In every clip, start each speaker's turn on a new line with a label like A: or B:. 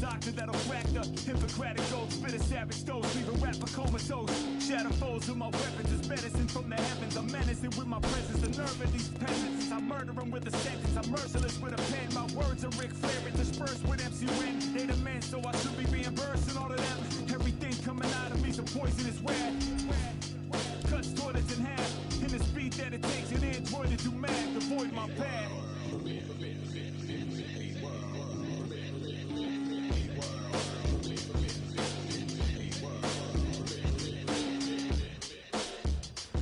A: doctor that'll crack the Hippocratic oath. Spit a savage dose, leave a rapper comatose. Shatter foes with my weapons, it's medicine from the heavens. I'm menacing with my presence, the nerve of these peasants. I murder them with a sentence, I'm merciless with a pen. My words are Ric Flair, interspersed with MCUN. They the men, so I should be reimbursing all of them. Everything coming out of me's a poisonous rat. Cuts toilets in half, in the speed that it takes an android to do math. Avoid my path.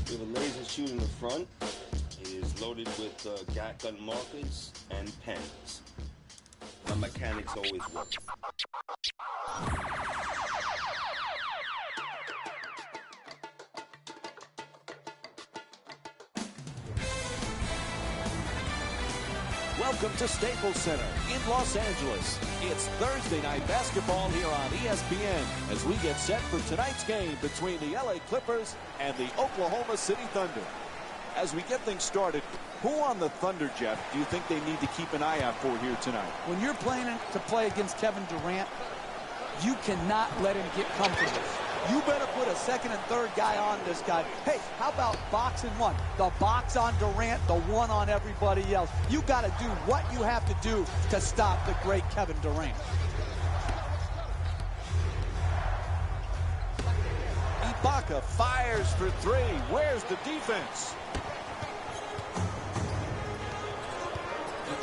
B: We have a laser shoot in the front. It is loaded with gat gun markers and pens. My mechanics always work.
C: Welcome to Staples Center in Los Angeles. It's Thursday night basketball here on ESPN as we get set for tonight's game between the LA Clippers and the Oklahoma City Thunder. As we get things started, who on the Thunder, Jeff, do you think they need to keep an eye out for here tonight?
D: When you're playing to play against Kevin Durant, you cannot let him get comfortable. You better put a second and third guy on this guy. Hey, how about box and one? The box on Durant, the one on everybody else. You got to do what you have to do to stop the great Kevin Durant.
C: Ibaka fires for three. Where's the defense?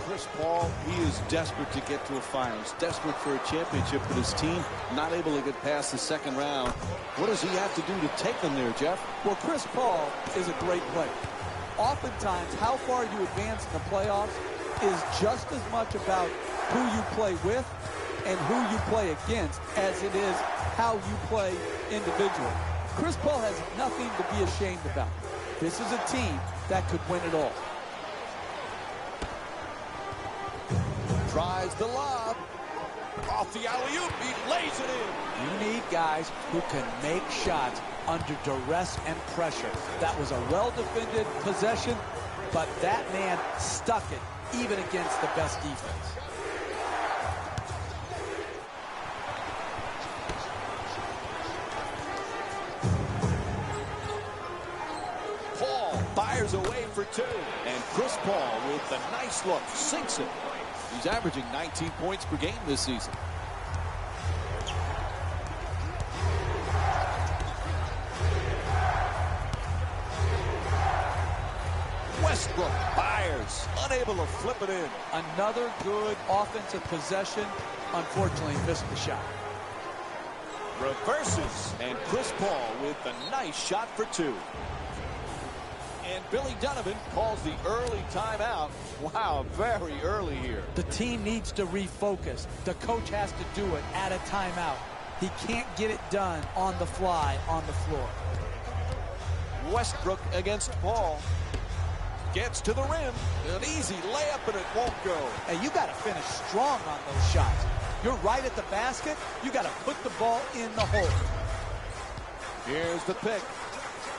E: Chris Paul, he is desperate to get to a finals, desperate for a championship, but his team not able to get past the second round. What does he have to do to take them there, Jeff?
D: Well, Chris Paul is a great player. Oftentimes, how far you advance in the playoffs is just as much about who you play with and who you play against as it is how you play individually. Chris Paul has nothing to be ashamed about. This is a team that could win it all.
C: Tries the lob. Off the alley-oop, he lays it in.
D: You need guys who can make shots under duress and pressure. That was a well-defended possession, but that man stuck it even against the best defense.
C: Paul fires away for two. And Chris Paul with a nice look sinks it. He's averaging 19 points per game this season. Westbrook fires, unable to flip it in.
D: Another good offensive possession. Unfortunately, missed the shot.
C: Reverses, and Chris Paul with a nice shot for two. And Billy Donovan calls the early timeout. Wow, very early here.
D: The team needs to refocus. The coach has to do it at a timeout. He can't get it done on the fly on the floor.
C: Westbrook against Paul. Gets to the rim. An easy layup, and it won't go.
D: Hey, you got to finish strong on those shots. You're right at the basket. You got to put the ball in the hole.
C: Here's the pick.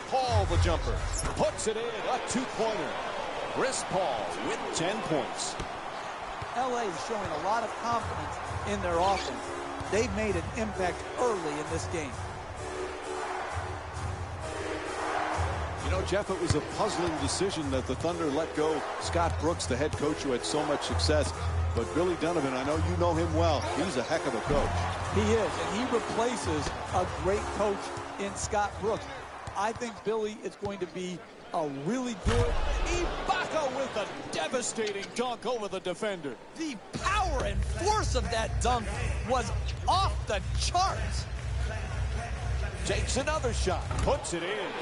C: Paul, the jumper, puts it in, a two-pointer. Chris Paul with 10 points.
D: LA is showing a lot of confidence in their offense. They've made an impact early in this game.
E: You know, Jeff, it was a puzzling decision that the Thunder let go Scott Brooks, the head coach who had so much success. But Billy Donovan, I know you know him well. He's a heck of a coach.
D: He is, and he replaces a great coach in Scott Brooks. I think Billy is going to be a really good.
C: Ibaka with a devastating dunk over the defender.
D: The power and force of that dunk was off the charts.
C: Takes another shot, puts it in.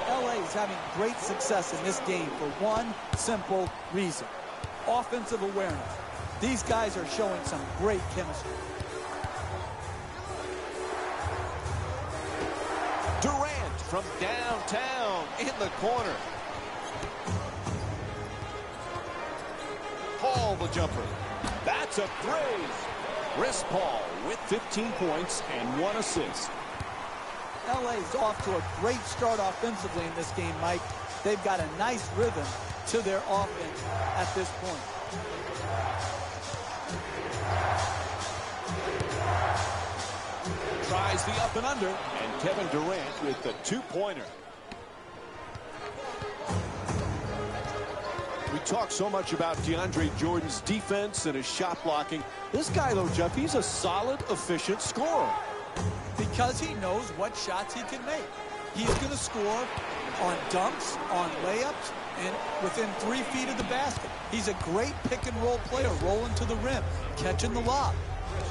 D: LA is having great success in this game for one simple reason. Offensive awareness. These guys are showing some great chemistry.
C: Durant from downtown in the corner. Paul, the jumper. That's a three. Chris Paul with 15 points and 1 assist.
D: LA is off to a great start offensively in this game, Mike. They've got a nice rhythm to their offense at this point.
C: Here's the up and under. And Kevin Durant with the two-pointer. We talk so much about DeAndre Jordan's defense and his shot blocking. This guy, though, Jeff, he's a solid, efficient scorer.
D: Because he knows what shots he can make. He's going to score on dunks, on layups, and within 3 feet of the basket. He's a great pick-and-roll player, rolling to the rim, catching the lob.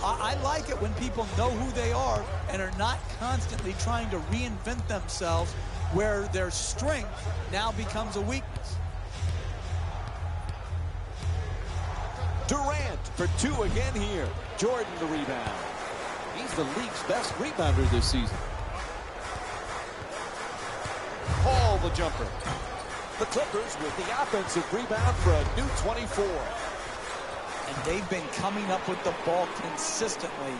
D: I like it when people know who they are and are not constantly trying to reinvent themselves where their strength now becomes a weakness.
C: Durant for two again here. Jordan the rebound. He's the league's best rebounder this season. Paul the jumper. The Clippers with the offensive rebound for a new 24.
D: And they've been coming up with the ball consistently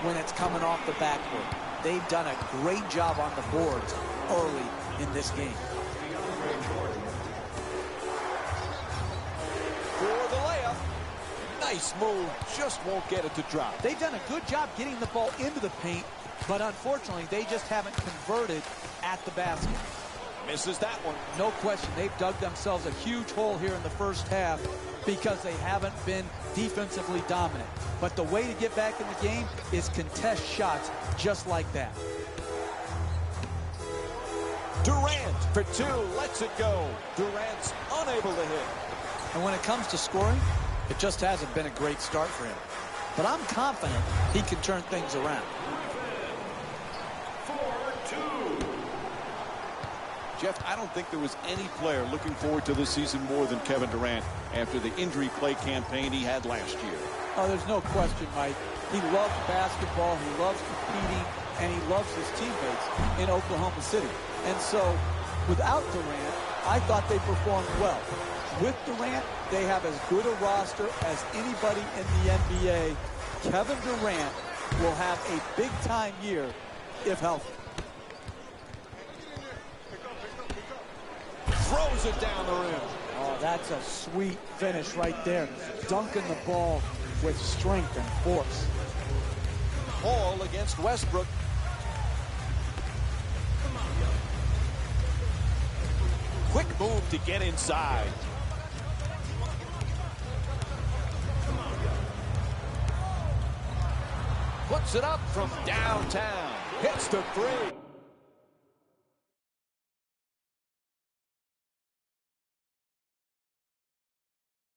D: when it's coming off the backboard. They've done a great job on the boards early in this game.
C: For the layup. Nice move. Just won't get it to drop.
D: They've done a good job getting the ball into the paint, but unfortunately, they just haven't converted at the basket.
C: Misses that one.
D: No question, they've dug themselves a huge hole here in the first half because they haven't been defensively dominant. But the way to get back in the game is contest shots just like that.
C: Durant for two. Lets it go. Durant's unable to hit.
D: And when it comes to scoring, it just hasn't been a great start for him. But I'm confident he can turn things around.
E: Jeff, I don't think there was any player looking forward to this season more than Kevin Durant after the injury play campaign he had last year.
D: Oh, there's no question, Mike. He loves basketball, he loves competing, and he loves his teammates in Oklahoma City. And so, without Durant, I thought they performed well. With Durant, they have as good a roster as anybody in the NBA. Kevin Durant will have a big-time year if healthy.
C: Throws it down the rim.
D: Oh, that's a sweet finish right there. Dunking the ball with strength and force.
C: Paul against Westbrook. Quick move to get inside. Puts it up from downtown. Hits the three.